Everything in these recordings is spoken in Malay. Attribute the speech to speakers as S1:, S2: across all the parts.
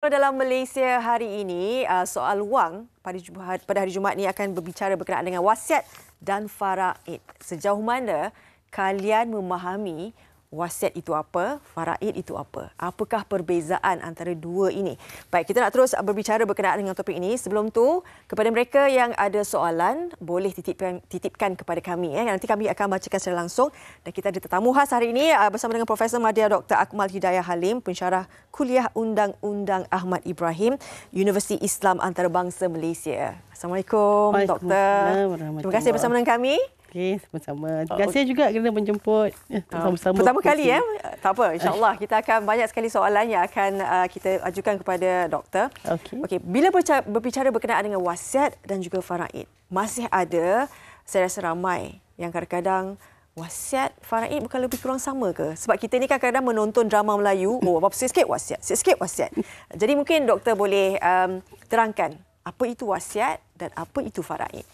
S1: Dalam Malaysia hari ini, soal wang pada hari Jumaat ini akan berbicara berkenaan dengan wasiat dan faraid. Sejauh mana kalian memahami wasiat itu apa, faraid itu apa? Apakah perbezaan antara dua ini? Baik, kita nak terus berbicara berkenaan dengan topik ini. Sebelum tu, kepada mereka yang ada soalan, boleh titipkan kepada kami. Nanti kami akan bacakan secara langsung. Dan kita ada tetamu khas hari ini bersama dengan Profesor Madya Dr. Akmal Hidayah Halim, pensyarah Kuliah Undang-Undang Ahmad Ibrahim, Universiti Islam Antarabangsa Malaysia. Assalamualaikum, Doktor. Terima kasih bersama dengan kami.
S2: Okey, sama-sama. Terima kasih juga kerana menjemput. Sama-sama.
S1: Pertama kali tak apa, insya-Allah kita akan banyak sekali soalan yang akan kita ajukan kepada doktor. Okey, bila berbicara berkenaan dengan wasiat dan juga faraid, masih ada saya rasa ramai yang kadang-kadang wasiat, faraid bukan lebih kurang sama ke? Sebab kita ni kadang-kadang menonton drama Melayu, apa sikit wasiat, sikit wasiat. Jadi mungkin doktor boleh terangkan apa itu wasiat dan apa itu faraid.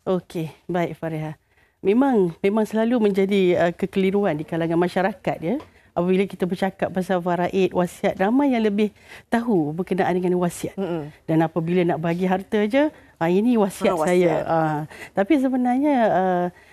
S2: Okey, baik Fariha. Memang selalu menjadi kekeliruan di kalangan masyarakat ya. Apabila kita bercakap pasal faraid, wasiat, ramai yang lebih tahu berkenaan dengan wasiat. Dan apabila nak bagi harta je, ini wasiat saya. Tapi sebenarnya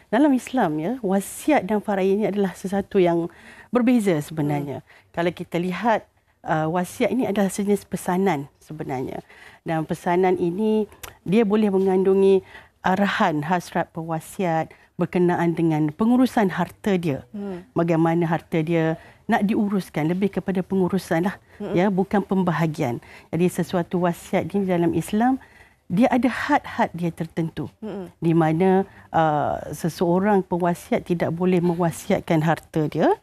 S2: dalam Islam ya, wasiat dan faraid ini adalah sesuatu yang berbeza sebenarnya. Kalau kita lihat wasiat ini adalah sejenis pesanan sebenarnya. Dan pesanan ini dia boleh mengandungi arahan hasrat pewasiat berkenaan dengan pengurusan harta dia. Bagaimana harta dia nak diuruskan, lebih kepada pengurusan lah, ya, bukan pembahagian. Jadi sesuatu wasiat ini dalam Islam dia ada had-had dia tertentu. Di mana seseorang pewasiat tidak boleh mewasiatkan harta dia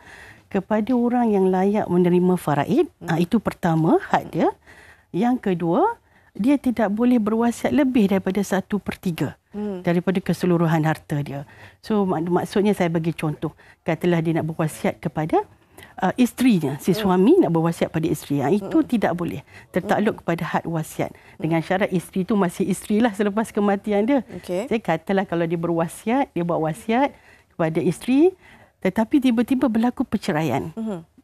S2: kepada orang yang layak menerima faraid. Itu pertama had dia. Yang kedua, dia tidak boleh berwasiat lebih daripada 1/3 daripada keseluruhan harta dia. So maksudnya saya bagi contoh, katalah dia nak berwasiat kepada isterinya, si suami nak berwasiat pada isteri, itu tidak boleh, tertakluk kepada had wasiat. Dengan syarat isteri itu masih isteri lah selepas kematian dia. Saya katalah kalau dia berwasiat, dia buat wasiat kepada isteri, tetapi tiba-tiba berlaku perceraian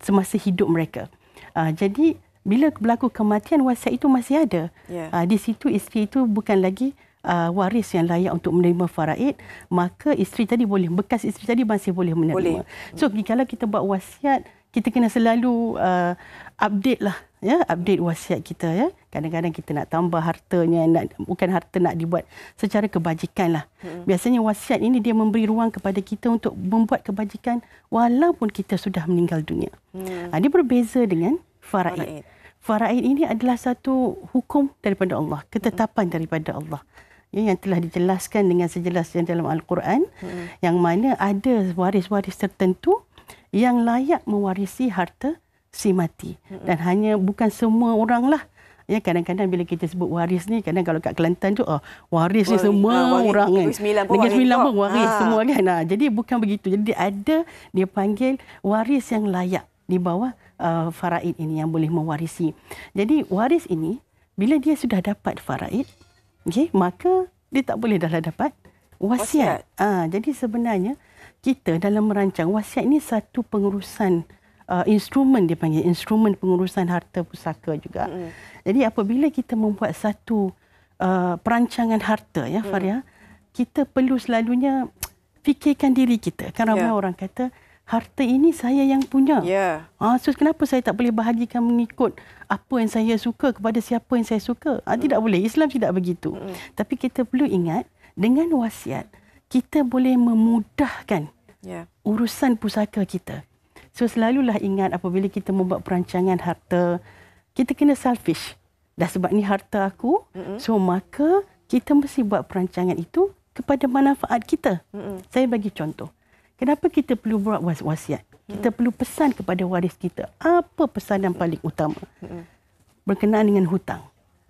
S2: semasa hidup mereka. Jadi bila berlaku kematian, wasiat itu masih ada. Di situ isteri itu bukan lagi waris yang layak untuk menerima faraid, maka isteri tadi boleh, bekas isteri tadi masih boleh menerima. So kalau kita buat wasiat, kita kena selalu update lah, ya, update wasiat kita ya. Kadang-kadang kita nak tambah hartanya, bukan harta nak dibuat secara kebajikan lah. Biasanya wasiat ini dia memberi ruang kepada kita untuk membuat kebajikan walaupun kita sudah meninggal dunia. Dia berbeza dengan faraid. Faraid ini adalah satu hukum daripada Allah, ketetapan daripada Allah, yang telah dijelaskan dengan sejelasnya dalam Al-Quran, yang mana ada waris-waris tertentu yang layak mewarisi harta si mati. Dan hanya bukan semua orang lah. Ya, kadang-kadang bila kita sebut waris ni, kadang kalau kat Kelantan tu waris ni semua orang kan. Negeri Sembilan pun waris semua kan. Jadi bukan begitu. Jadi dia panggil waris yang layak di bawah faraid ini yang boleh mewarisi. Jadi waris ini bila dia sudah dapat faraid, maka dia tak boleh dah dapat wasiat. Jadi sebenarnya kita dalam merancang wasiat ini satu pengurusan instrumen, dia panggil instrumen pengurusan harta pusaka juga. Jadi apabila kita membuat satu perancangan harta ya Faria, kita perlu selalunya fikirkan diri kita. Kan ramai orang kata harta ini saya yang punya. So kenapa saya tak boleh bahagikan mengikut apa yang saya suka kepada siapa yang saya suka? Tidak boleh. Islam tidak begitu. Tapi kita perlu ingat, dengan wasiat, kita boleh memudahkan urusan pusaka kita. So selalulah ingat apabila kita membuat perancangan harta, kita kena selfish. Dah sebab ni harta aku, so maka kita mesti buat perancangan itu kepada manfaat kita. Saya bagi contoh. Kenapa kita perlu buat wasiat? Kita perlu pesan kepada waris kita. Apa pesanan paling utama? Berkenaan dengan hutang.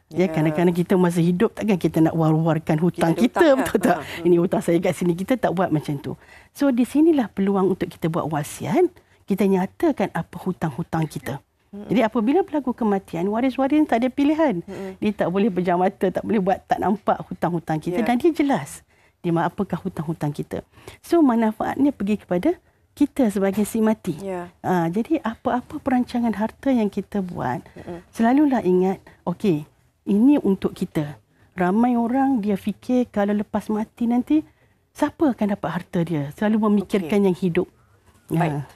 S2: Ya, kadang-kadang kita masa hidup takkan kita nak war-warkan hutang kita, betul tak? Ini hutang saya kat sini, kita tak buat macam tu. So di sinilah peluang untuk kita buat wasiat, kita nyatakan apa hutang-hutang kita. Jadi apabila berlaku kematian, waris-waris tak ada pilihan. Dia tak boleh pejam mata, tak boleh buat tak nampak hutang-hutang kita, dan dia jelas. Apakah hutang-hutang kita. So manfaatnya pergi kepada kita sebagai si mati.
S1: Ya.
S2: Jadi apa-apa perancangan harta yang kita buat, selalulah ingat, okey, ini untuk kita. Ramai orang dia fikir kalau lepas mati nanti, siapa akan dapat harta dia? Selalu memikirkan yang hidup.
S1: Baik.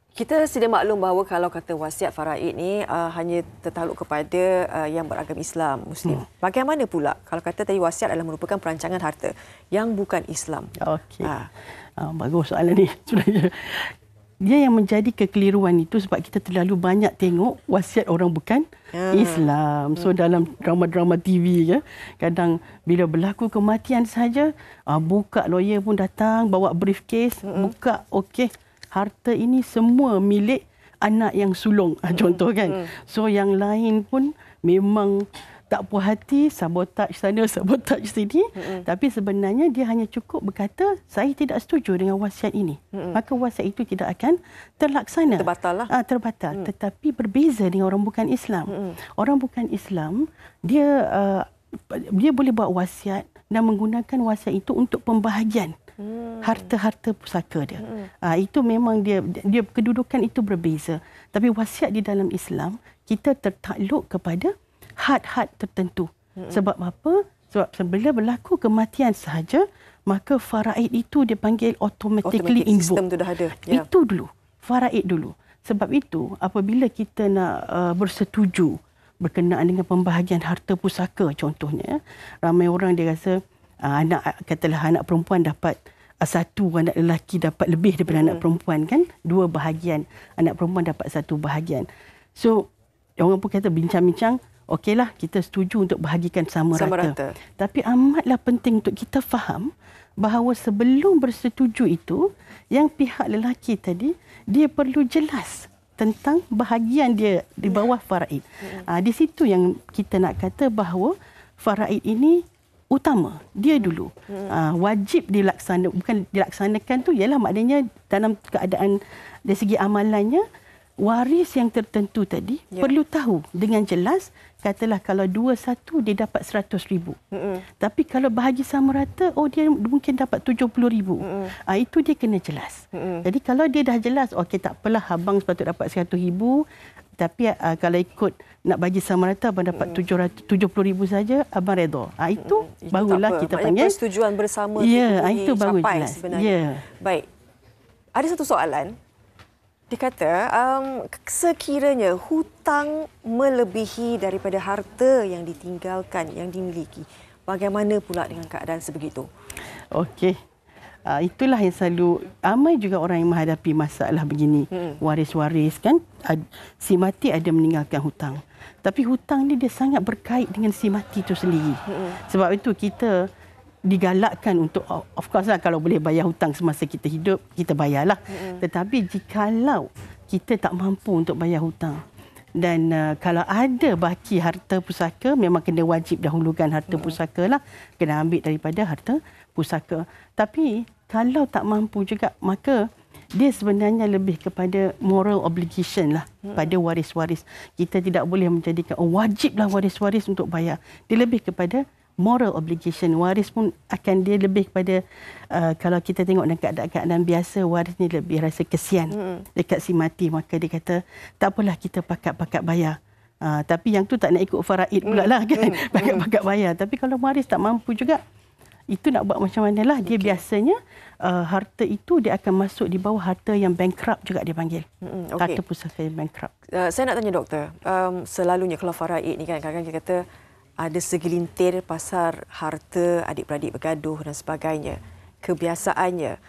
S1: Kita sedia maklum bahawa kalau kata wasiat faraid ni hanya tertakluk kepada yang beragama Islam, Muslim. Bagaimana pula kalau kata tadi wasiat adalah merupakan perancangan harta yang bukan Islam?
S2: Okey. Bagus soalan ni sebenarnya. Dia yang menjadi kekeliruan itu sebab kita terlalu banyak tengok wasiat orang bukan Islam. So dalam drama-drama TV kadang bila berlaku kematian saja, buka lawyer pun datang bawa briefcase, buka okey, harta ini semua milik anak yang sulung, contoh kan. So yang lain pun memang tak puas hati, sabotaj sana, sabotaj sini. Tapi sebenarnya dia hanya cukup berkata, saya tidak setuju dengan wasiat ini. Maka wasiat itu tidak akan terlaksana.
S1: Terbatal lah.
S2: Terbatal. Tetapi berbeza dengan orang bukan Islam. Orang bukan Islam, dia boleh buat wasiat dan menggunakan wasiat itu untuk pembahagian harta-harta pusaka dia. Itu memang dia kedudukan itu berbeza. Tapi wasiat di dalam Islam, kita tertakluk kepada had-had tertentu. Sebab apa? Sebab bila berlaku kematian sahaja, maka faraid itu dipanggil automatically involved.
S1: Sistem tu dah ada. Ya.
S2: Itu dulu. Faraid dulu. Sebab itu, apabila kita nak bersetuju berkenaan dengan pembahagian harta pusaka contohnya, ramai orang dia rasa katalah anak perempuan dapat satu, anak lelaki dapat lebih daripada anak perempuan kan, 2 bahagian, anak perempuan dapat 1 bahagian. So orang pun kata bincang-bincang, okeylah kita setuju untuk bahagikan sama rata. Tapi amatlah penting untuk kita faham bahawa sebelum bersetuju itu, yang pihak lelaki tadi dia perlu jelas tentang bahagian dia di bawah faraid. Di situ yang kita nak kata bahawa faraid ini utama, dia dulu. Wajib bukan dilaksanakan tu ialah maknanya dalam keadaan dari segi amalannya, waris yang tertentu tadi perlu tahu dengan jelas, katalah kalau 2-1 dia dapat 100,000. Tapi kalau bahagi sama rata, dia mungkin dapat 70,000. Itu dia kena jelas. Jadi kalau dia dah jelas, okey tak apalah, abang sepatut dapat 100,000. Tapi kalau ikut nak bagi sama rata, abang dapat 70,000 saja, abang redha. Itu barulah kita panggil
S1: persetujuan bersama
S2: itu baru jelas.
S1: Sebenarnya. Baik. Ada satu soalan. Dia kata, sekiranya hutang melebihi daripada harta yang ditinggalkan, yang dimiliki, bagaimana pula dengan keadaan sebegitu? Okey.
S2: Itulah yang selalu ramai juga orang yang menghadapi masalah begini. Waris-waris kan, si mati ada meninggalkan hutang. Tapi hutang ni dia sangat berkait dengan si mati itu sendiri. Sebab itu kita digalakkan untuk, of course lah, kalau boleh bayar hutang semasa kita hidup, kita bayarlah. Tetapi jikalau kita tak mampu untuk bayar hutang, dan kalau ada baki harta pusaka, memang kena wajib dahulukan harta pusaka lah. Kena ambil daripada harta pusaka. Tapi kalau tak mampu juga, maka dia sebenarnya lebih kepada moral obligation lah pada waris-waris. Kita tidak boleh menjadikan wajiblah waris-waris untuk bayar. Dia lebih kepada moral obligation. Waris pun akan dia lebih kepada kalau kita tengok dalam keadaan biasa, waris ni lebih rasa kesian dekat si mati, maka dia kata tak apalah kita pakat-pakat bayar. Tapi yang tu tak nak ikut faraid pula lah kan, pakat-pakat bayar. Tapi kalau waris tak mampu juga, itu nak buat macam mana lah. Dia biasanya harta itu dia akan masuk di bawah harta yang bankrupt juga dia panggil. Harta pusaka yang bankrupt.
S1: Saya nak tanya doktor, selalunya kalau faraid ni kan, kadang-kadang kita kata ada segelintir pasar harta, adik-beradik bergaduh dan sebagainya. Kebiasaannya,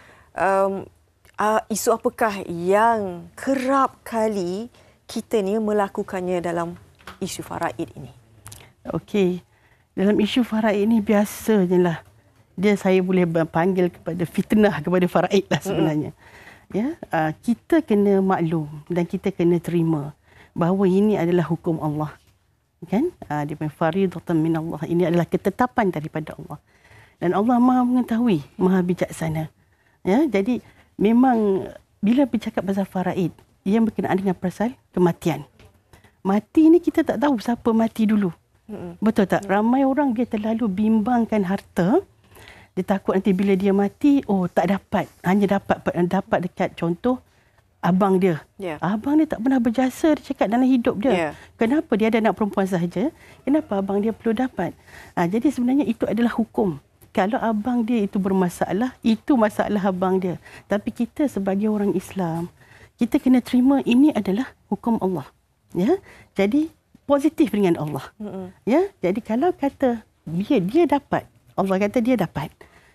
S1: isu apakah yang kerap kali kita ni melakukannya dalam isu faraid ini?
S2: Okey, dalam isu faraid ini biasanya lah, saya boleh panggil kepada fitnah kepada faraid lah sebenarnya. Kita kena maklum dan kita kena terima bahawa ini adalah hukum Allah. Kan? Dia panggil faridatan min Allah. Ini adalah ketetapan daripada Allah. Dan Allah Maha mengetahui, Maha bijaksana. Jadi memang bila bercakap pasal faraid, ia berkenaan dengan pasal kematian. Mati ni kita tak tahu siapa mati dulu. Betul tak? Ramai orang dia terlalu bimbangkan harta Dia takut nanti bila dia mati, tak dapat. Hanya dapat dekat contoh abang dia. Abang dia tak pernah berjasa, dia cakap dalam hidup dia. Kenapa dia ada anak perempuan sahaja? Kenapa abang dia perlu dapat? Jadi sebenarnya itu adalah hukum. Kalau abang dia itu bermasalah, itu masalah abang dia. Tapi kita sebagai orang Islam, kita kena terima ini adalah hukum Allah. Ya, jadi positif dengan Allah. Ya, jadi kalau kata dia dapat, Allah kata dia dapat.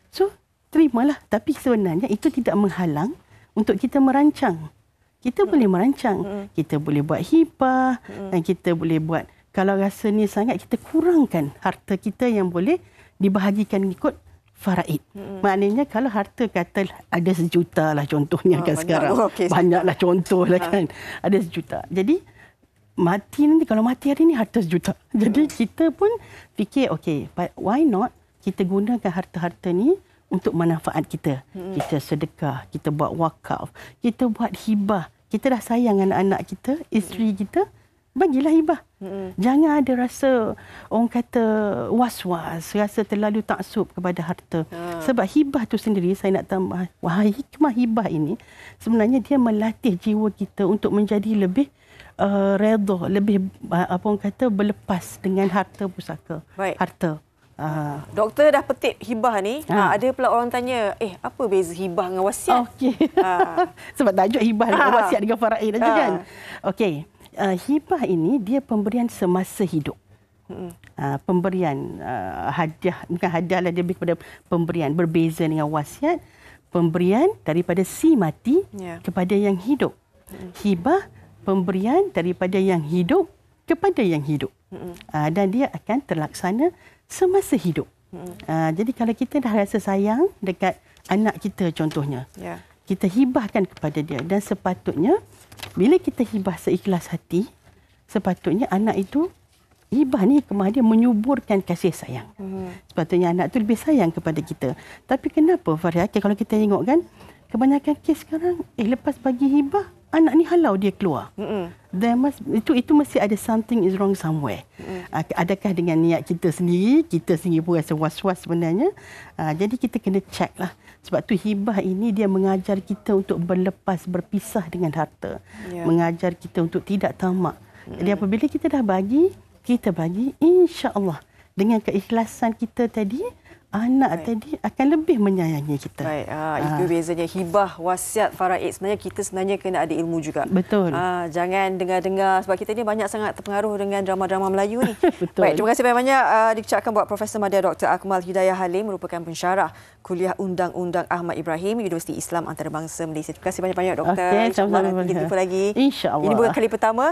S2: So, terimalah. Tapi sebenarnya itu tidak menghalang untuk kita merancang. Kita boleh merancang. Kita boleh buat hibah. Dan kita boleh buat, kalau rasa ni sangat, kita kurangkan harta kita yang boleh dibahagikan ikut faraid. Maknanya kalau harta kata ada 1 juta lah contohnya kan sekarang. Banyaklah contoh lah kan. Ada 1 juta. Jadi, mati nanti, kalau mati hari ni harta 1 juta. Jadi kita pun fikir, but why not kita gunakan harta-harta ni untuk manfaat kita. Kita sedekah, kita buat wakaf, kita buat hibah. Kita dah sayang anak-anak kita, isteri kita, bagilah hibah. Jangan ada rasa, orang kata was-was, rasa terlalu taksub kepada harta. Sebab hibah tu sendiri, saya nak tambah, hikmah hibah ini, sebenarnya dia melatih jiwa kita untuk menjadi lebih redha, lebih orang kata berlepas dengan harta pusaka. Harta.
S1: Doktor dah petik hibah ni. Ada pula orang tanya, apa beza hibah dengan wasiat?
S2: Sebab tajuk hibah dengan wasiat dengan faraid aja kan. Hibah ini dia pemberian semasa hidup. Pemberian hadiah, bukan hadiah lah, dia lebih kepada pemberian. Berbeza dengan wasiat, pemberian daripada si mati kepada yang hidup. Hibah, pemberian daripada yang hidup kepada yang hidup. Dan dia akan terlaksana semasa hidup. Jadi kalau kita dah rasa sayang dekat anak kita contohnya, kita hibahkan kepada dia. Dan sepatutnya, bila kita hibah seikhlas hati, sepatutnya anak itu, hibah ni hikmah dia menyuburkan kasih sayang. Sepatutnya anak tu lebih sayang kepada kita. Tapi kenapa Faria, kalau kita tengok kan, kebanyakan kes sekarang, lepas bagi hibah, anak ni halau dia keluar. Itu mesti ada something is wrong somewhere. Adakah dengan niat kita sendiri pun rasa was-was sebenarnya. Jadi kita kena check lah. Sebab tu hibah ini dia mengajar kita untuk berlepas, berpisah dengan harta. Mengajar kita untuk tidak tamak. Jadi apabila kita dah bagi, kita bagi, insya-Allah dengan keikhlasan kita tadi, anak tadi akan lebih menyayangi kita.
S1: Itu bezanya hibah, wasiat, faraid. Sebenarnya kena ada ilmu juga.
S2: Betul.
S1: Jangan dengar-dengar, sebab kita ni banyak sangat terpengaruh dengan drama-drama Melayu ni.
S2: Betul.
S1: Baik, terima kasih banyak diucapkan buat Profesor Madya Dr. Akmal Hidayah Halim, merupakan pensyarah Kuliah Undang-Undang Ahmad Ibrahim, Universiti Islam Antarabangsa Malaysia. Terima kasih banyak-banyak Doktor.
S2: Sama-sama.
S1: Kita jumpa lagi.
S2: InsyaAllah.
S1: Ini bukan kali pertama